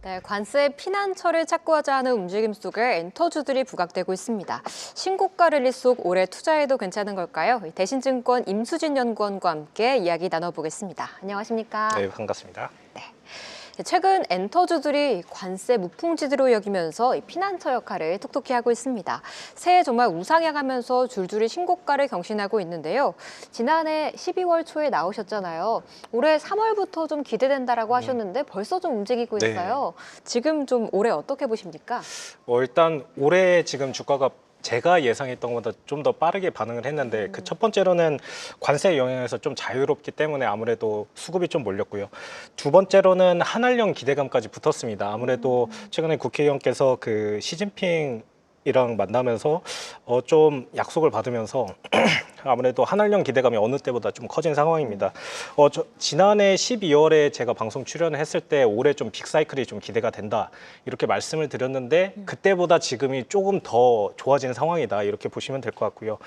네, 관세 피난처를 찾고 하자 하는 움직임 속에 엔터주들이 부각되고 있습니다. 신고가 랠리 속 올해 투자해도 괜찮은 걸까요? 대신증권 임수진 연구원과 함께 이야기 나눠보겠습니다. 안녕하십니까? 네, 반갑습니다. 최근 엔터주들이 관세 무풍지대로 여기면서 피난처 역할을 톡톡히 하고 있습니다. 새해 정말 우상향하면서 줄줄이 신고가를 경신하고 있는데요. 지난해 12월 초에 나오셨잖아요. 올해 3월부터 좀 기대된다라고 하셨는데 벌써 좀 움직이고 네. 있어요. 지금 좀 올해 어떻게 보십니까? 일단 올해 지금 주가가 제가 예상했던 것보다 좀 더 빠르게 반응을 했는데 그 첫 번째로는 관세 영향에서 좀 자유롭기 때문에 아무래도 수급이 좀 몰렸고요. 두 번째로는 한알령 기대감까지 붙었습니다. 아무래도 최근에 국회의원께서 그 시진핑 이랑 만나면서 좀 약속을 받으면서 아무래도 한알령 기대감이 어느 때보다 좀 커진 상황입니다. 지난해 12월에 제가 방송 출연을 했을 때 올해 좀 빅사이클이 좀 기대가 된다 이렇게 말씀을 드렸는데 그때보다 지금이 조금 더 좋아진 상황이다 이렇게 보시면 될 것 같고요.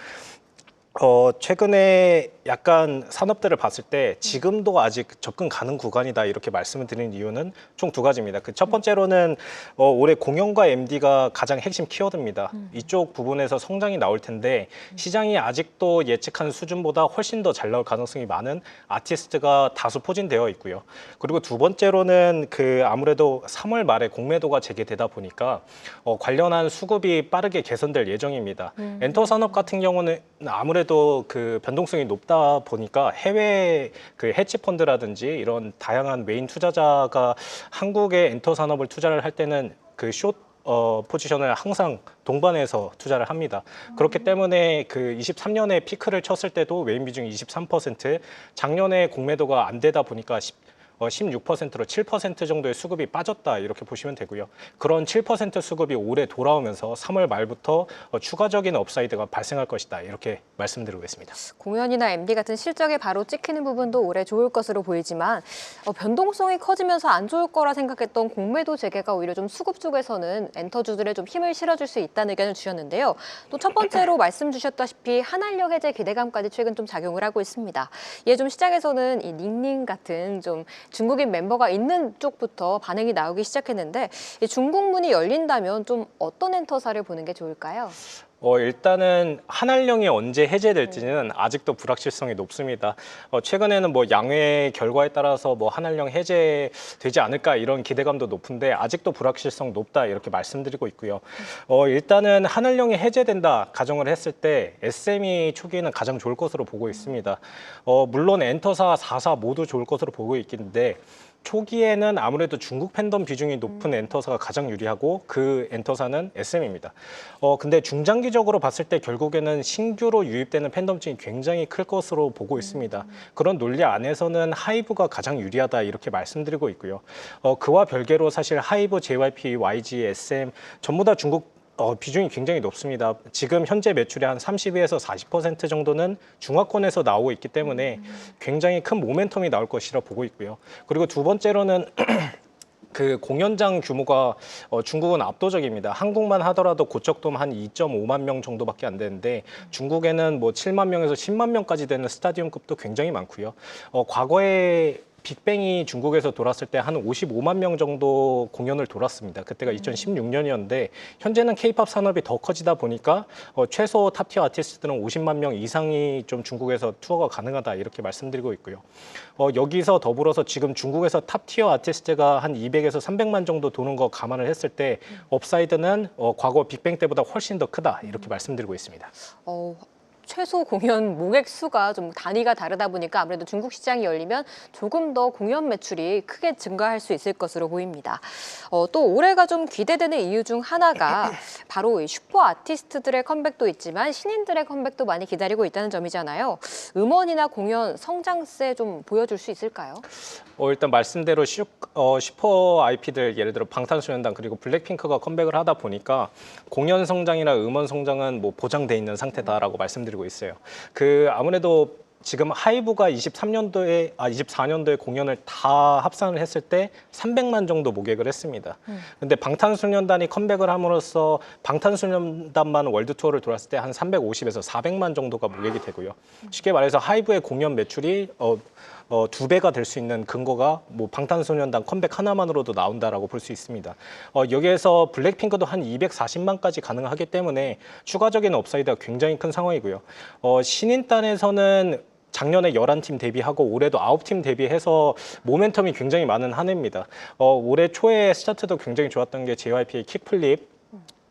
최근에 약간 산업들을 봤을 때 지금도 아직 접근 가능 구간이다 이렇게 말씀을 드리는 이유는 총 두 가지입니다. 그 첫 번째로는 올해 공연과 MD가 가장 핵심 키워드입니다. 이쪽 부분에서 성장이 나올 텐데 시장이 아직도 예측한 수준보다 훨씬 더 잘 나올 가능성이 많은 아티스트가 다수 포진되어 있고요. 그리고 두 번째로는 그 아무래도 3월 말에 공매도가 재개되다 보니까 관련한 수급이 빠르게 개선될 예정입니다. 엔터 산업 같은 경우는 아무래도 그 변동성이 높다 보니까 해외 그 헤지 펀드라든지 이런 다양한 메인 투자자가 한국의 엔터 산업을 투자를 할 때는 그 숏 포지션을 항상 동반해서 투자를 합니다. 그렇기 때문에 그 23년에 피크를 쳤을 때도 외인 비중이 23%, 작년에 공매도가 안 되다 보니까 16%로 7% 정도의 수급이 빠졌다 이렇게 보시면 되고요. 그런 7% 수급이 올해 돌아오면서 3월 말부터 추가적인 업사이드가 발생할 것이다 이렇게 말씀드리고 있습니다. 공연이나 MD 같은 실적에 바로 찍히는 부분도 올해 좋을 것으로 보이지만 변동성이 커지면서 안 좋을 거라 생각했던 공매도 재개가 오히려 좀 수급 쪽에서는 엔터주들에 좀 힘을 실어줄 수 있다는 의견을 주셨는데요. 또 첫 번째로 말씀 주셨다시피 한알력 해제 기대감까지 최근 좀 작용을 하고 있습니다. 이에 좀 시장에서는 이 닝닝 같은 좀 중국인 멤버가 있는 쪽부터 반응이 나오기 시작했는데 중국문이 열린다면 좀 어떤 엔터사를 보는 게 좋을까요? 일단은 한알령이 언제 해제될지는 아직도 불확실성이 높습니다. 최근에는 뭐 양회 결과에 따라서 뭐 한알령 해제되지 않을까 이런 기대감도 높은데 아직도 불확실성 높다 이렇게 말씀드리고 있고요. 일단은 한알령이 해제된다 가정을 했을 때 SME 초기에는 가장 좋을 것으로 보고 있습니다. 물론 엔터사, 4사 모두 좋을 것으로 보고 있긴데 초기에는 아무래도 중국 팬덤 비중이 높은 엔터사가 가장 유리하고 그 엔터사는 SM입니다. 근데 중장기적으로 봤을 때 결국에는 신규로 유입되는 팬덤층이 굉장히 클 것으로 보고 있습니다. 그런 논리 안에서는 하이브가 가장 유리하다 이렇게 말씀드리고 있고요. 그와 별개로 사실 하이브, JYP, YG, SM 전부 다 중국 비중이 굉장히 높습니다. 지금 현재 매출의 한 32에서 40% 정도는 중화권에서 나오고 있기 때문에 굉장히 큰 모멘텀이 나올 것이라 보고 있고요. 그리고 두 번째로는 그 공연장 규모가 중국은 압도적입니다. 한국만 하더라도 고척돔 한 2.5만 명 정도밖에 안 되는데 중국에는 뭐 7만 명에서 10만 명까지 되는 스타디움급도 굉장히 많고요. 과거에 빅뱅이 중국에서 돌았을 때 한 55만 명 정도 공연을 돌았습니다. 그때가 2016년이었는데 현재는 K-팝 산업이 더 커지다 보니까 최소 탑티어 아티스트들은 50만 명 이상이 좀 중국에서 투어가 가능하다 이렇게 말씀드리고 있고요. 여기서 더불어서 지금 중국에서 탑티어 아티스트가 한 200에서 300만 정도 도는 거 감안을 했을 때 업사이드는 과거 빅뱅 때보다 훨씬 더 크다 이렇게 말씀드리고 있습니다. 최소 공연 모객 수가 좀 단위가 다르다 보니까 아무래도 중국 시장이 열리면 조금 더 공연 매출이 크게 증가할 수 있을 것으로 보입니다. 또 올해가 좀 기대되는 이유 중 하나가 바로 이 슈퍼 아티스트들의 컴백도 있지만 신인들의 컴백도 많이 기다리고 있다는 점이잖아요. 음원이나 공연 성장세 좀 보여줄 수 있을까요? 일단 말씀대로 슈퍼 IP들 예를 들어 방탄소년단 그리고 블랙핑크가 컴백을 하다 보니까 공연 성장이나 음원 성장은 뭐 보장돼 있는 상태다라고 말씀드리고 있어요. 아무래도 지금 하이브가 24년도에 공연을 다 합산을 했을 때 300만 정도 모객을 했습니다. 근데 방탄소년단이 컴백을 함으로써 방탄소년단만 월드 투어를 돌았을 때 한 350에서 400만 정도가 모객이 되고요. 쉽게 말해서 하이브의 공연 매출이 2배가 될 수 있는 근거가 뭐 방탄소년단 컴백 하나만으로도 나온다라고 볼 수 있습니다. 여기에서 블랙핑크도 한 240만까지 가능하기 때문에 추가적인 업사이드가 굉장히 큰 상황이고요. 신인단에서는 작년에 11팀 데뷔하고 올해도 9팀 데뷔해서 모멘텀이 굉장히 많은 한 해입니다. 올해 초에 스타트도 굉장히 좋았던 게 JYP의 킥플립,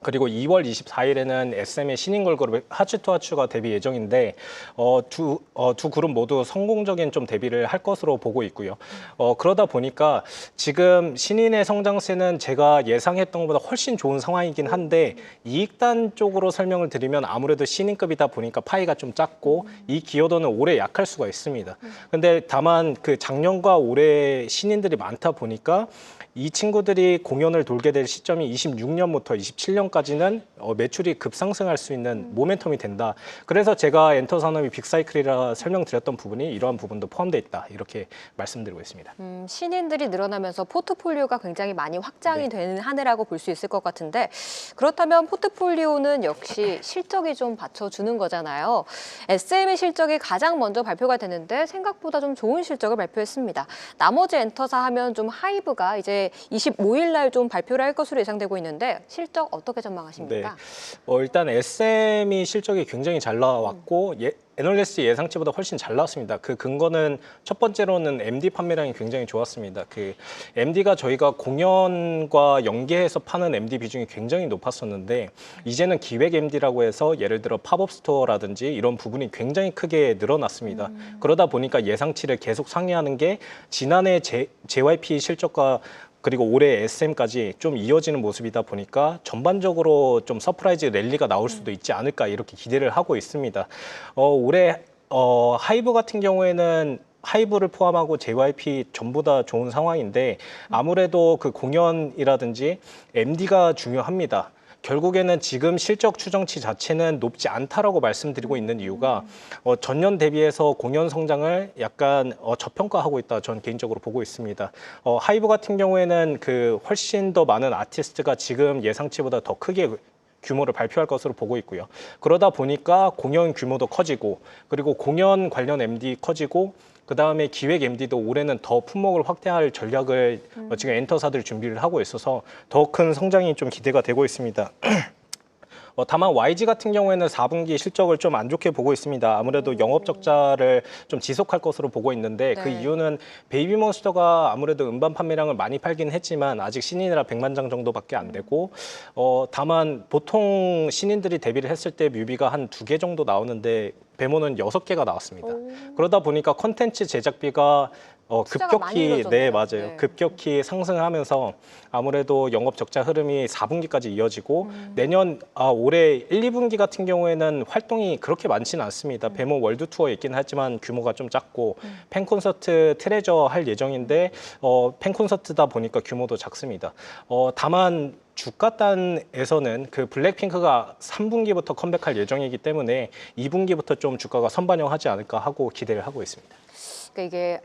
그리고 2월 24일에는 SM의 신인 걸그룹 하츠투하츠가 데뷔 예정인데 두 그룹 모두 성공적인 좀 데뷔를 할 것으로 보고 있고요. 그러다 보니까 지금 신인의 성장세는 제가 예상했던 것보다 훨씬 좋은 상황이긴 한데 이익단 쪽으로 설명을 드리면 아무래도 신인급이다 보니까 파이가 좀 작고 이 기여도는 올해 약할 수가 있습니다. 근데 다만 그 작년과 올해 신인들이 많다 보니까 이 친구들이 공연을 돌게 될 시점이 26년부터 27년까지는 매출이 급상승할 수 있는 모멘텀이 된다. 그래서 제가 엔터 산업이 빅사이클이라 설명드렸던 부분이 이러한 부분도 포함되어 있다. 이렇게 말씀드리고 있습니다. 신인들이 늘어나면서 포트폴리오가 굉장히 많이 확장이 네. 되는 한 해라고 볼 수 있을 것 같은데 그렇다면 포트폴리오는 역시 실적이 좀 받쳐주는 거잖아요. SM의 실적이 가장 먼저 발표가 되는데 생각보다 좀 좋은 실적을 발표했습니다. 나머지 엔터사 하면 좀 하이브가 이제 25일 날 좀 발표를 할 것으로 예상되고 있는데 실적 어떻게 전망하십니까? 일단 SM이 실적이 굉장히 잘 나왔고 애널리스트 예상치보다 훨씬 잘 나왔습니다. 그 근거는 첫 번째로는 MD 판매량이 굉장히 좋았습니다. 그 MD가 저희가 공연과 연계해서 파는 MD 비중이 굉장히 높았었는데 이제는 기획 MD라고 해서 예를 들어 팝업 스토어라든지 이런 부분이 굉장히 크게 늘어났습니다. 그러다 보니까 예상치를 계속 상회하는 게 지난해 JYP 실적과 그리고 올해 SM까지 좀 이어지는 모습이다 보니까 전반적으로 좀 서프라이즈 랠리가 나올 수도 있지 않을까 이렇게 기대를 하고 있습니다. 올해 하이브 같은 경우에는 하이브를 포함하고 JYP 전부 다 좋은 상황인데 아무래도 그 공연이라든지 MD가 중요합니다. 결국에는 지금 실적 추정치 자체는 높지 않다라고 말씀드리고 있는 이유가 전년 대비해서 공연 성장을 약간 저평가하고 있다 저는 개인적으로 보고 있습니다. 하이브 같은 경우에는 그 훨씬 더 많은 아티스트가 지금 예상치보다 더 크게 규모를 발표할 것으로 보고 있고요. 그러다 보니까 공연 규모도 커지고 그리고 공연 관련 MD 커지고 그다음에 기획 MD도 올해는 더 품목을 확대할 전략을 지금 엔터사들이 준비를 하고 있어서 더 큰 성장이 좀 기대가 되고 있습니다. 다만 YG 같은 경우에는 4분기 실적을 좀 안 좋게 보고 있습니다. 아무래도 영업 적자를 좀 지속할 것으로 보고 있는데 그 이유는 베이비몬스터가 아무래도 음반 판매량을 많이 팔긴 했지만 아직 신인이라 100만 장 정도밖에 안 되고 다만 보통 신인들이 데뷔를 했을 때 뮤비가 한 2개 정도 나오는데 베모는 6개가 나왔습니다. 그러다 보니까 콘텐츠 제작비가 급격히 맞아요. 급격히 상승하면서 아무래도 영업 적자 흐름이 4분기까지 이어지고 내년 올해 1, 2분기 같은 경우에는 활동이 그렇게 많지는 않습니다. 베모 월드 투어 있긴 하지만 규모가 좀 작고 팬 콘서트 트레저 할 예정인데 팬 콘서트다 보니까 규모도 작습니다. 다만 주가단에서는 그 블랙핑크가 3분기부터 컴백할 예정이기 때문에 2분기부터 좀 주가가 선반영하지 않을까 하고 기대를 하고 있습니다. 그러니까 이게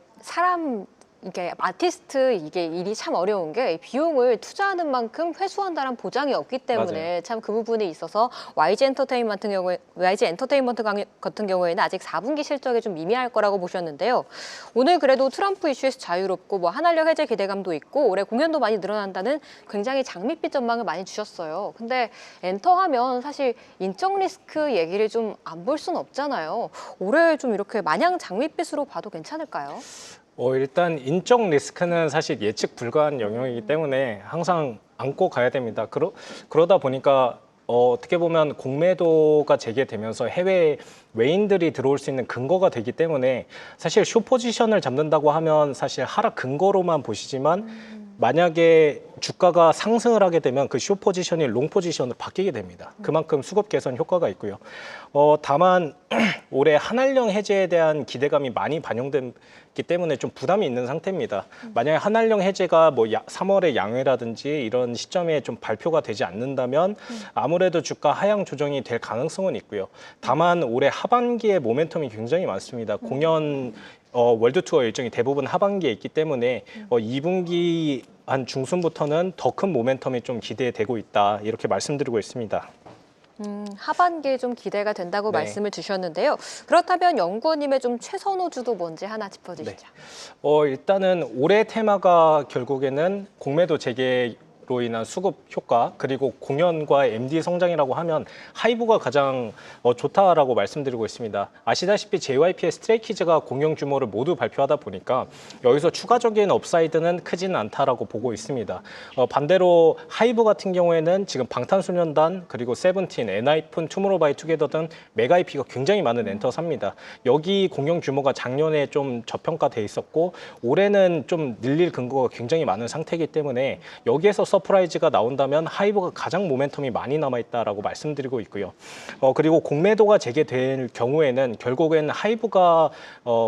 이게 아티스트 이게 일이 참 어려운 게 비용을 투자하는 만큼 회수한다는 보장이 없기 때문에 참 그 부분에 있어서 YG 엔터테인먼트 같은 경우에는 아직 4분기 실적이 좀 미미할 거라고 보셨는데요. 오늘 그래도 트럼프 이슈에서 자유롭고 뭐 한한령 해제 기대감도 있고 올해 공연도 많이 늘어난다는 굉장히 장밋빛 전망을 많이 주셨어요. 근데 엔터하면 사실 인적 리스크 얘기를 좀 안 볼 수는 없잖아요. 올해 좀 이렇게 마냥 장밋빛으로 봐도 괜찮을까요? 일단 인적 리스크는 사실 예측 불가한 영역이기 때문에 항상 안고 가야 됩니다. 그러다 보니까 어떻게 보면 공매도가 재개되면서 해외 외인들이 들어올 수 있는 근거가 되기 때문에 사실 쇼 포지션을 잡는다고 하면 사실 하락 근거로만 보시지만 만약에 주가가 상승을 하게 되면 그 쇼 포지션이 롱 포지션으로 바뀌게 됩니다. 그만큼 수급 개선 효과가 있고요. 다만 올해 한한령 해제에 대한 기대감이 많이 반영됐기 때문에 좀 부담이 있는 상태입니다. 만약에 한한령 해제가 뭐 3월에 양회라든지 이런 시점에 좀 발표가 되지 않는다면 아무래도 주가 하향 조정이 될 가능성은 있고요. 다만 올해 하반기에 모멘텀이 굉장히 많습니다. 공연 월드 투어 일정이 대부분 하반기에 있기 때문에 2분기 한 중순부터는 더 큰 모멘텀이 좀 기대되고 있다 이렇게 말씀드리고 있습니다. 하반기에 좀 기대가 된다고 네. 말씀을 주셨는데요. 그렇다면 연구원님의 좀 최선호주도 뭔지 하나 짚어주시죠. 일단은 올해 테마가 결국에는 공매도 재개로 인한 수급 효과 그리고 공연과 MD 성장이라고 하면 하이브가 가장 좋다라고 말씀드리고 있습니다. 아시다시피 JYP의 스트레이키즈가 공연 규모를 모두 발표하다 보니까 여기서 추가적인 업사이드는 크지는 않다라고 보고 있습니다. 반대로 하이브 같은 경우에는 지금 방탄소년단 그리고 세븐틴, 엔하이픈, 투모로우바이투게더 등 메가 IP가 굉장히 많은 엔터사입니다. 여기 공연 규모가 작년에 좀 저평가돼 있었고 올해는 좀 늘릴 근거가 굉장히 많은 상태이기 때문에 여기에서 서프라이즈가 나온다면 하이브가 가장 모멘텀이 많이 남아있다라고 말씀드리고 있고요. 그리고 공매도가 재개될 경우에는 결국에는 하이브가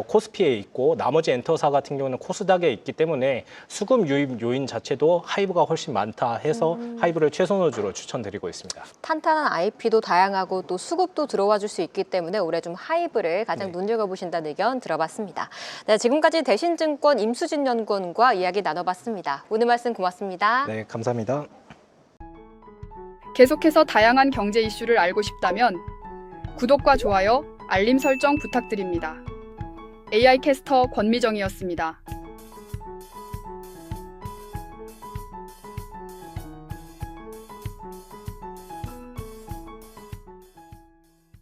코스피에 있고 나머지 엔터사 같은 경우는 코스닥에 있기 때문에 수급 유입 요인 자체도 하이브가 훨씬 많다 해서 하이브를 최선호주로 추천드리고 있습니다. 탄탄한 IP도 다양하고 또 수급도 들어와 줄 수 있기 때문에 올해 좀 하이브를 가장 눈여겨보신다는 의견 들어봤습니다. 네, 지금까지 대신증권 임수진 연구원과 이야기 나눠봤습니다. 오늘 말씀 고맙습니다. 네, 감사합니다. 계속해서 다양한 경제 이슈를 알고 싶다면 구독과 좋아요, 알림 설정 부탁드립니다. AI 캐스터 권미정이었습니다.